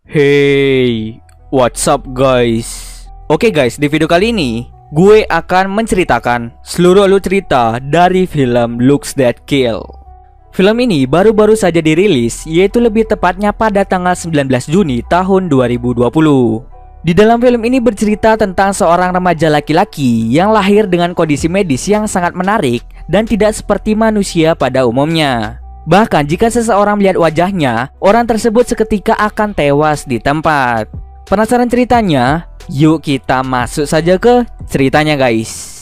Hey, what's up guys? Oke guys, di video kali ini gue akan menceritakan seluruh alur cerita dari film Looks That Kill. Film ini baru-baru saja dirilis, yaitu lebih tepatnya pada tanggal 19 Juni tahun 2020. Di dalam film ini bercerita tentang seorang remaja laki-laki yang lahir dengan kondisi medis yang sangat menarik dan tidak seperti manusia pada umumnya. Bahkan jika seseorang melihat wajahnya, orang tersebut seketika akan tewas di tempat. Penasaran ceritanya? Yuk kita masuk saja ke ceritanya guys.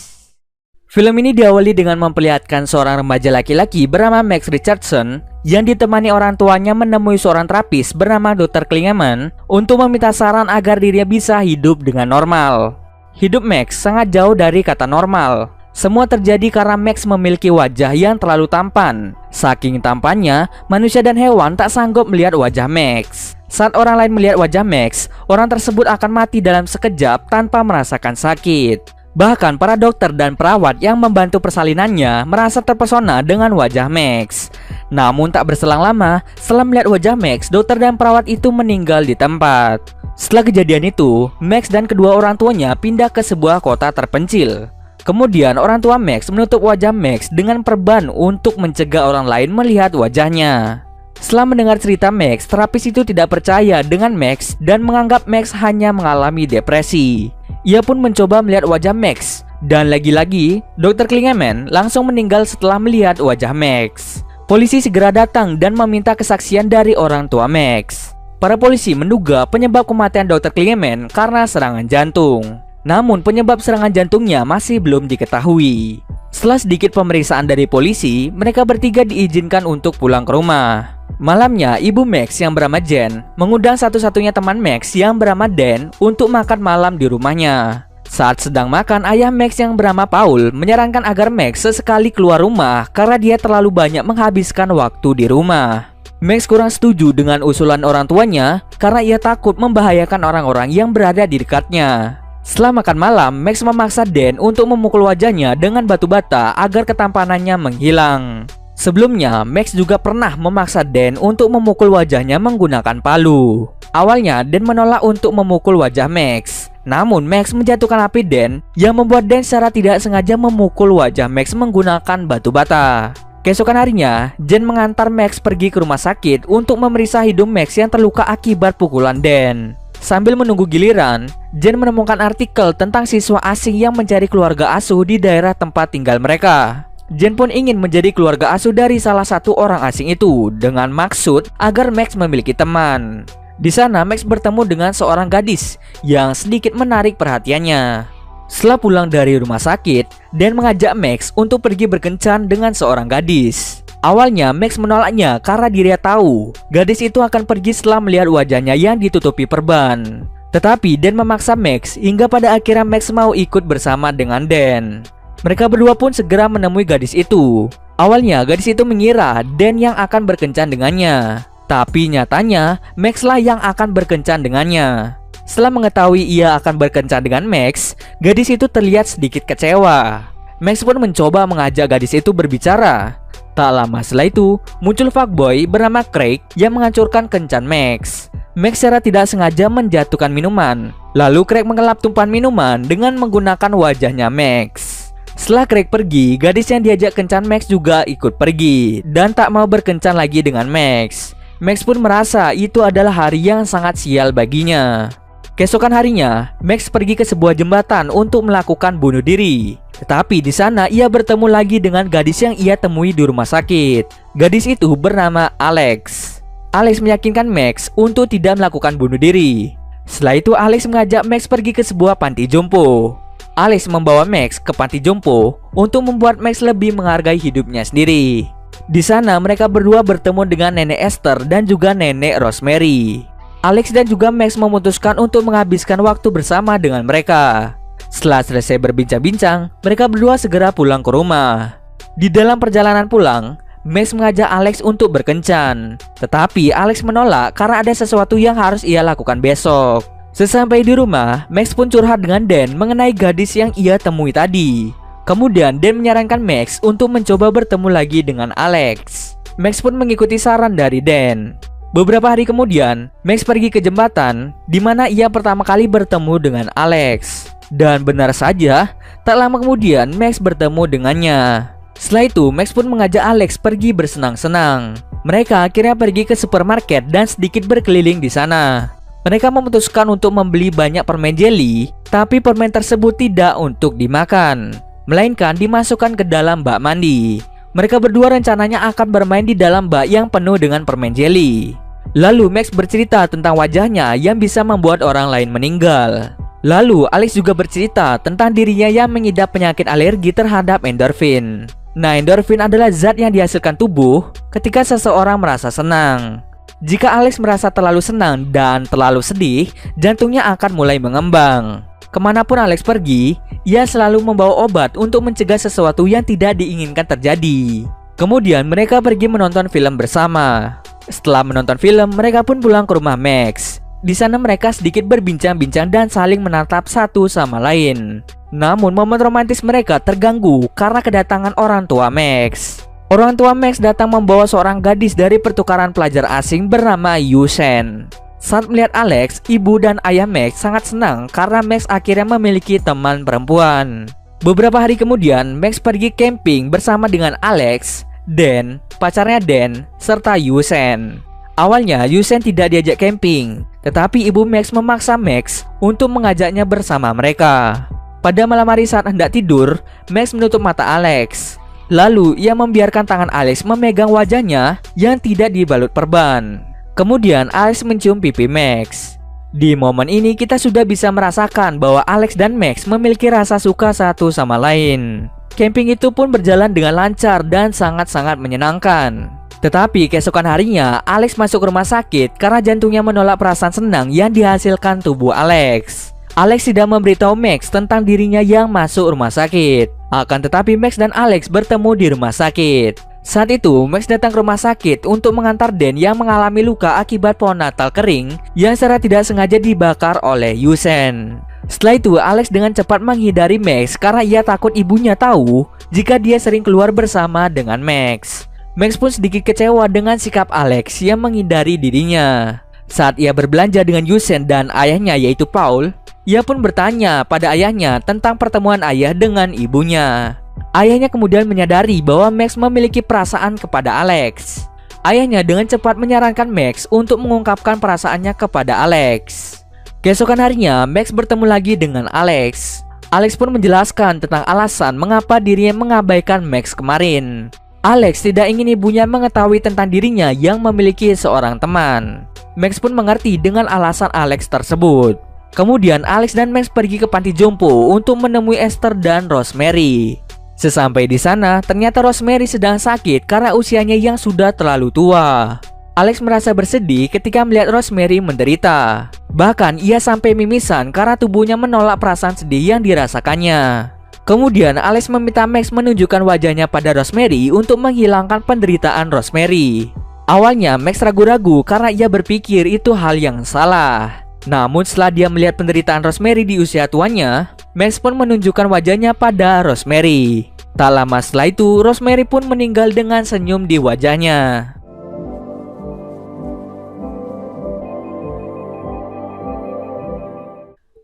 Film ini diawali dengan memperlihatkan seorang remaja laki-laki bernama Max Richardson yang ditemani orang tuanya menemui seorang terapis bernama Dr. Klingeman untuk meminta saran agar dirinya bisa hidup dengan normal. Hidup Max sangat jauh dari kata normal. Semua terjadi karena Max memiliki wajah yang terlalu tampan. Saking tampannya, manusia dan hewan tak sanggup melihat wajah Max. Saat orang lain melihat wajah Max, orang tersebut akan mati dalam sekejap tanpa merasakan sakit. Bahkan para dokter dan perawat yang membantu persalinannya merasa terpesona dengan wajah Max. Namun tak berselang lama, setelah melihat wajah Max, dokter dan perawat itu meninggal di tempat. Setelah kejadian itu, Max dan kedua orang tuanya pindah ke sebuah kota terpencil. Kemudian orang tua Max menutup wajah Max dengan perban untuk mencegah orang lain melihat wajahnya. Setelah mendengar cerita Max, terapis itu tidak percaya dengan Max dan menganggap Max hanya mengalami depresi. Ia pun mencoba melihat wajah Max, dan lagi-lagi Dr. Klingeman langsung meninggal setelah melihat wajah Max. Polisi segera datang dan meminta kesaksian dari orang tua Max. Para polisi menduga penyebab kematian Dr. Klingeman karena serangan jantung. Namun penyebab serangan jantungnya masih belum diketahui. Setelah sedikit pemeriksaan dari polisi, mereka bertiga diizinkan untuk pulang ke rumah. Malamnya, ibu Max yang bernama Jen mengundang satu-satunya teman Max yang bernama Dan untuk makan malam di rumahnya. Saat sedang makan, ayah Max yang bernama Paul menyarankan agar Max sesekali keluar rumah karena dia terlalu banyak menghabiskan waktu di rumah. Max kurang setuju dengan usulan orang tuanya karena ia takut membahayakan orang-orang yang berada di dekatnya. Setelah makan malam, Max memaksa Dan untuk memukul wajahnya dengan batu bata agar ketampanannya menghilang. Sebelumnya, Max juga pernah memaksa Dan untuk memukul wajahnya menggunakan palu. Awalnya, Dan menolak untuk memukul wajah Max. Namun, Max menjatuhkan api Dan yang membuat Dan secara tidak sengaja memukul wajah Max menggunakan batu bata. Keesokan harinya, Jen mengantar Max pergi ke rumah sakit untuk memeriksa hidung Max yang terluka akibat pukulan Dan. Sambil menunggu giliran, Jen menemukan artikel tentang siswa asing yang mencari keluarga asuh di daerah tempat tinggal mereka. Jen pun ingin menjadi keluarga asuh dari salah satu orang asing itu dengan maksud agar Max memiliki teman. Di sana Max bertemu dengan seorang gadis yang sedikit menarik perhatiannya. Setelah pulang dari rumah sakit, Dan mengajak Max untuk pergi berkencan dengan seorang gadis. Awalnya Max menolaknya karena dirinya tahu gadis itu akan pergi setelah melihat wajahnya yang ditutupi perban. Tetapi Dan memaksa Max hingga pada akhirnya Max mau ikut bersama dengan Dan. Mereka berdua pun segera menemui gadis itu. Awalnya gadis itu mengira Dan yang akan berkencan dengannya, tapi nyatanya Max lah yang akan berkencan dengannya. Setelah mengetahui ia akan berkencan dengan Max, gadis itu terlihat sedikit kecewa. Max pun mencoba mengajak gadis itu berbicara. Tak lama setelah itu, muncul fuckboy bernama Craig yang menghancurkan kencan Max. Max secara tidak sengaja menjatuhkan minuman. Lalu Craig mengelap tumpahan minuman dengan menggunakan wajahnya Max. Setelah Craig pergi, gadis yang diajak kencan Max juga ikut pergi dan tak mau berkencan lagi dengan Max. Max pun merasa itu adalah hari yang sangat sial baginya. Keesokan harinya, Max pergi ke sebuah jembatan untuk melakukan bunuh diri. Tetapi di sana ia bertemu lagi dengan gadis yang ia temui di rumah sakit. Gadis itu bernama Alex. Alex meyakinkan Max untuk tidak melakukan bunuh diri. Setelah itu Alex mengajak Max pergi ke sebuah panti jompo. Alex membawa Max ke panti jompo untuk membuat Max lebih menghargai hidupnya sendiri. Di sana mereka berdua bertemu dengan nenek Esther dan juga nenek Rosemary. Alex dan juga Max memutuskan untuk menghabiskan waktu bersama dengan mereka. Setelah selesai berbincang-bincang, mereka berdua segera pulang ke rumah. Di dalam perjalanan pulang, Max mengajak Alex untuk berkencan. Tetapi Alex menolak karena ada sesuatu yang harus ia lakukan besok. Sesampai di rumah, Max pun curhat dengan Dan mengenai gadis yang ia temui tadi. Kemudian Dan menyarankan Max untuk mencoba bertemu lagi dengan Alex. Max pun mengikuti saran dari Dan. Beberapa hari kemudian, Max pergi ke jembatan di mana ia pertama kali bertemu dengan Alex. Dan benar saja, tak lama kemudian Max bertemu dengannya. Setelah itu, Max pun mengajak Alex pergi bersenang-senang. Mereka akhirnya pergi ke supermarket dan sedikit berkeliling di sana. Mereka memutuskan untuk membeli banyak permen jelly, tapi permen tersebut tidak untuk dimakan, melainkan dimasukkan ke dalam bak mandi. Mereka berdua rencananya akan bermain di dalam bak yang penuh dengan permen jelly. Lalu Max bercerita tentang wajahnya yang bisa membuat orang lain meninggal. Lalu Alex juga bercerita tentang dirinya yang mengidap penyakit alergi terhadap endorfin. Nah, endorfin adalah zat yang dihasilkan tubuh ketika seseorang merasa senang. Jika Alex merasa terlalu senang dan terlalu sedih, jantungnya akan mulai mengembang. Kemanapun Alex pergi, ia selalu membawa obat untuk mencegah sesuatu yang tidak diinginkan terjadi. Kemudian mereka pergi menonton film bersama. Setelah menonton film, mereka pun pulang ke rumah Max. Di sana mereka sedikit berbincang-bincang dan saling menatap satu sama lain. Namun momen romantis mereka terganggu karena kedatangan orang tua Max. Orang tua Max datang membawa seorang gadis dari pertukaran pelajar asing bernama Yusen. Saat melihat Alex, ibu dan ayah Max sangat senang karena Max akhirnya memiliki teman perempuan. Beberapa hari kemudian, Max pergi camping bersama dengan Alex, Dan, pacarnya Dan, serta Yusen. Awalnya Yusen tidak diajak camping, tetapi ibu Max memaksa Max untuk mengajaknya bersama mereka. Pada malam hari saat hendak tidur, Max menutup mata Alex. Lalu ia membiarkan tangan Alex memegang wajahnya yang tidak dibalut perban. Kemudian Alex mencium pipi Max. Di momen ini kita sudah bisa merasakan bahwa Alex dan Max memiliki rasa suka satu sama lain. Camping itu pun berjalan dengan lancar dan sangat-sangat menyenangkan. Tetapi keesokan harinya, Alex masuk rumah sakit karena jantungnya menolak perasaan senang yang dihasilkan tubuh Alex. Alex tidak memberitahu Max tentang dirinya yang masuk rumah sakit. Akan tetapi Max dan Alex bertemu di rumah sakit. Saat itu, Max datang ke rumah sakit untuk mengantar Dan yang mengalami luka akibat pohon Natal kering yang secara tidak sengaja dibakar oleh Yusen. Setelah itu, Alex dengan cepat menghindari Max karena ia takut ibunya tahu jika dia sering keluar bersama dengan Max. Max pun sedikit kecewa dengan sikap Alex yang menghindari dirinya. Saat ia berbelanja dengan Yusen dan ayahnya yaitu Paul, ia pun bertanya pada ayahnya tentang pertemuan ayah dengan ibunya. Ayahnya kemudian menyadari bahwa Max memiliki perasaan kepada Alex. Ayahnya dengan cepat menyarankan Max untuk mengungkapkan perasaannya kepada Alex. Keesokan harinya, Max bertemu lagi dengan Alex. Alex pun menjelaskan tentang alasan mengapa dirinya mengabaikan Max kemarin. Alex tidak ingin ibunya mengetahui tentang dirinya yang memiliki seorang teman. Max pun mengerti dengan alasan Alex tersebut. Kemudian Alex dan Max pergi ke panti jompo untuk menemui Esther dan Rosemary. Sesampai di sana, ternyata Rosemary sedang sakit karena usianya yang sudah terlalu tua. Alex merasa bersedih ketika melihat Rosemary menderita. Bahkan ia sampai mimisan karena tubuhnya menolak perasaan sedih yang dirasakannya. Kemudian Alex meminta Max menunjukkan wajahnya pada Rosemary untuk menghilangkan penderitaan Rosemary. Awalnya Max ragu-ragu karena ia berpikir itu hal yang salah. Namun setelah dia melihat penderitaan Rosemary di usia tuanya, Max pun menunjukkan wajahnya pada Rosemary. Tak lama setelah itu, Rosemary pun meninggal dengan senyum di wajahnya.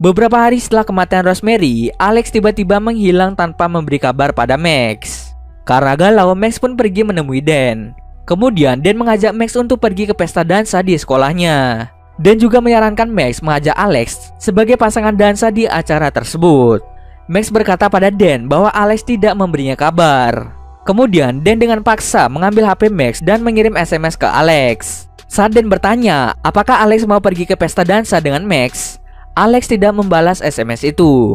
Beberapa hari setelah kematian Rosemary, Alex tiba-tiba menghilang tanpa memberi kabar pada Max. Karena galau, Max pun pergi menemui Dan. Kemudian Dan mengajak Max untuk pergi ke pesta dansa di sekolahnya. Dan juga menyarankan Max mengajak Alex sebagai pasangan dansa di acara tersebut. Max berkata pada Dan bahwa Alex tidak memberinya kabar. Kemudian Dan dengan paksa mengambil HP Max dan mengirim SMS ke Alex. Saat Dan bertanya apakah Alex mau pergi ke pesta dansa dengan Max, Alex tidak membalas SMS itu.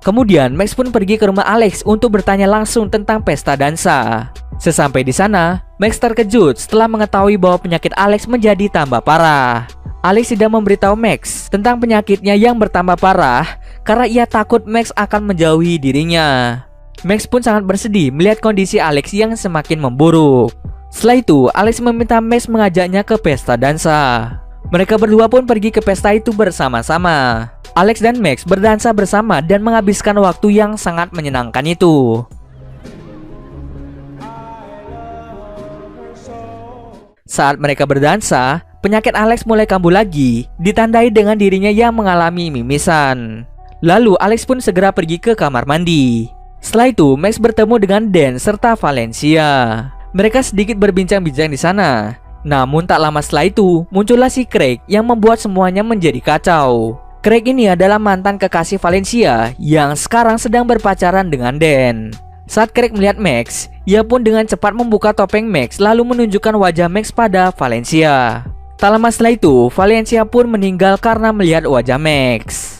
Kemudian Max pun pergi ke rumah Alex untuk bertanya langsung tentang pesta dansa. Sesampai di sana, Max terkejut setelah mengetahui bahwa penyakit Alex menjadi tambah parah. Alex tidak memberitahu Max tentang penyakitnya yang bertambah parah karena ia takut Max akan menjauhi dirinya. Max pun sangat bersedih melihat kondisi Alex yang semakin memburuk. Setelah itu, Alex meminta Max mengajaknya ke pesta dansa. Mereka berdua pun pergi ke pesta itu bersama-sama. Alex dan Max berdansa bersama dan menghabiskan waktu yang sangat menyenangkan itu. Saat mereka berdansa, penyakit Alex mulai kambuh lagi, ditandai dengan dirinya yang mengalami mimisan. Lalu Alex pun segera pergi ke kamar mandi. Setelah itu Max bertemu dengan Dan serta Valencia. Mereka sedikit berbincang-bincang di sana. Namun tak lama setelah itu muncullah si Craig yang membuat semuanya menjadi kacau. Craig ini adalah mantan kekasih Valencia yang sekarang sedang berpacaran dengan Dan. Saat Craig melihat Max, ia pun dengan cepat membuka topeng Max lalu menunjukkan wajah Max pada Valencia. Tak lama setelah itu, Valencia pun meninggal karena melihat wajah Max.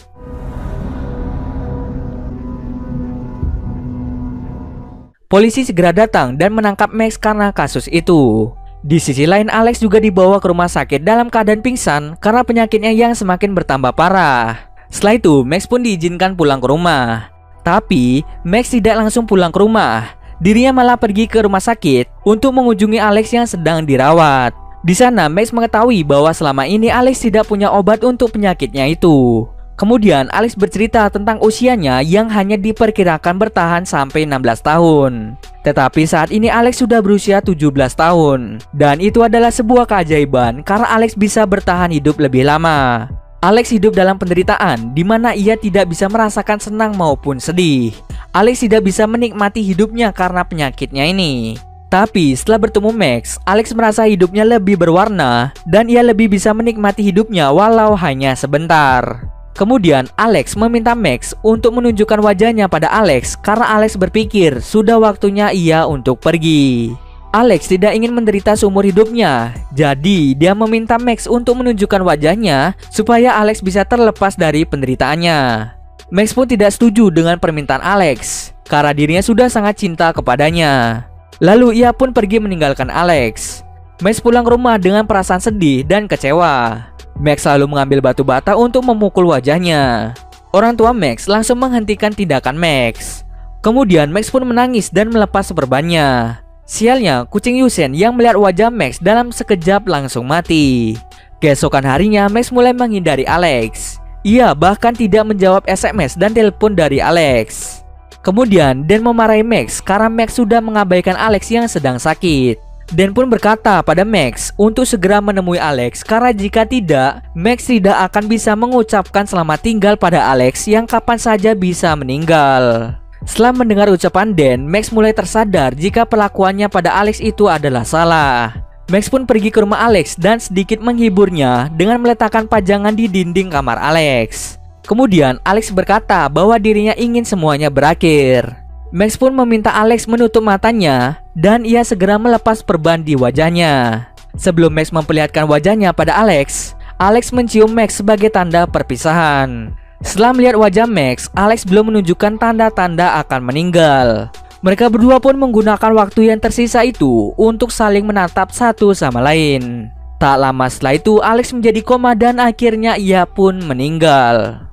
Polisi segera datang dan menangkap Max karena kasus itu. Di sisi lain, Alex juga dibawa ke rumah sakit dalam keadaan pingsan karena penyakitnya yang semakin bertambah parah. Setelah itu, Max pun diizinkan pulang ke rumah. Tapi, Max tidak langsung pulang ke rumah. Dirinya malah pergi ke rumah sakit untuk mengunjungi Alex yang sedang dirawat. Di sana, Max mengetahui bahwa selama ini Alex tidak punya obat untuk penyakitnya itu. Kemudian, Alex bercerita tentang usianya yang hanya diperkirakan bertahan sampai 16 tahun. Tetapi saat ini Alex sudah berusia 17 tahun. Dan itu adalah sebuah keajaiban karena Alex bisa bertahan hidup lebih lama. Alex hidup dalam penderitaan di mana ia tidak bisa merasakan senang maupun sedih. Alex tidak bisa menikmati hidupnya karena penyakitnya ini. Tapi setelah bertemu Max, Alex merasa hidupnya lebih berwarna dan ia lebih bisa menikmati hidupnya walau hanya sebentar. Kemudian Alex meminta Max untuk menunjukkan wajahnya pada Alex karena Alex berpikir sudah waktunya ia untuk pergi. Alex tidak ingin menderita seumur hidupnya, jadi dia meminta Max untuk menunjukkan wajahnya supaya Alex bisa terlepas dari penderitaannya. Max pun tidak setuju dengan permintaan Alex karena dirinya sudah sangat cinta kepadanya. Lalu ia pun pergi meninggalkan Alex. Max pulang ke rumah dengan perasaan sedih dan kecewa. Max lalu mengambil batu bata untuk memukul wajahnya. Orang tua Max langsung menghentikan tindakan Max. Kemudian Max pun menangis dan melepas perbannya. Sialnya, kucing Yusen yang melihat wajah Max dalam sekejap langsung mati. Keesokan harinya, Max mulai menghindari Alex. Ia bahkan tidak menjawab SMS dan telepon dari Alex. Kemudian, Dan memarahi Max karena Max sudah mengabaikan Alex yang sedang sakit. Dan pun berkata pada Max untuk segera menemui Alex karena jika tidak, Max tidak akan bisa mengucapkan selamat tinggal pada Alex yang kapan saja bisa meninggal. Setelah mendengar ucapan Dan, Max mulai tersadar jika perlakuannya pada Alex itu adalah salah. Max pun pergi ke rumah Alex dan sedikit menghiburnya dengan meletakkan pajangan di dinding kamar Alex. Kemudian Alex berkata bahwa dirinya ingin semuanya berakhir. Max pun meminta Alex menutup matanya dan ia segera melepas perban di wajahnya. Sebelum Max memperlihatkan wajahnya pada Alex, Alex mencium Max sebagai tanda perpisahan. Setelah melihat wajah Max, Alex belum menunjukkan tanda-tanda akan meninggal. Mereka berdua pun menggunakan waktu yang tersisa itu untuk saling menatap satu sama lain. Tak lama setelah itu, Alex menjadi koma dan akhirnya ia pun meninggal.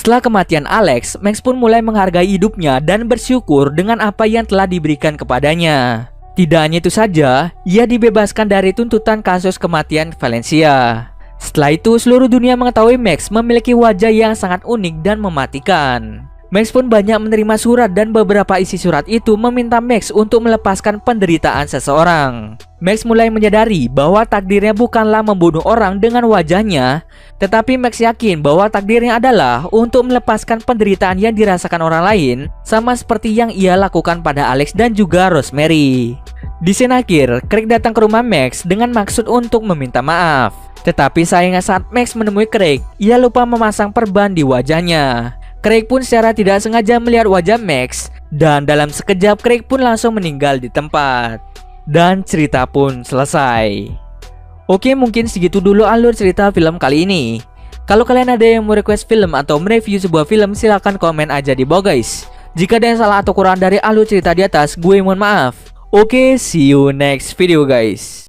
Setelah kematian Alex, Max pun mulai menghargai hidupnya dan bersyukur dengan apa yang telah diberikan kepadanya. Tidak hanya itu saja, ia dibebaskan dari tuntutan kasus kematian Valencia. Setelah itu, seluruh dunia mengetahui Max memiliki wajah yang sangat unik dan mematikan. Max pun banyak menerima surat dan beberapa isi surat itu meminta Max untuk melepaskan penderitaan seseorang. Max mulai menyadari bahwa takdirnya bukanlah membunuh orang dengan wajahnya, tetapi Max yakin bahwa takdirnya adalah untuk melepaskan penderitaan yang dirasakan orang lain, sama seperti yang ia lakukan pada Alex dan juga Rosemary. Di scene akhir, Craig datang ke rumah Max dengan maksud untuk meminta maaf. Tetapi sayangnya saat Max menemui Craig, ia lupa memasang perban di wajahnya. Craig pun secara tidak sengaja melihat wajah Max, dan dalam sekejap Craig pun langsung meninggal di tempat. Dan cerita pun selesai. Oke, mungkin segitu dulu alur cerita film kali ini. Kalau kalian ada yang mau request film atau mereview sebuah film, silahkan komen aja di bawah guys. Jika ada yang salah atau kurang dari alur cerita di atas, gue mohon maaf. Oke, see you next video guys.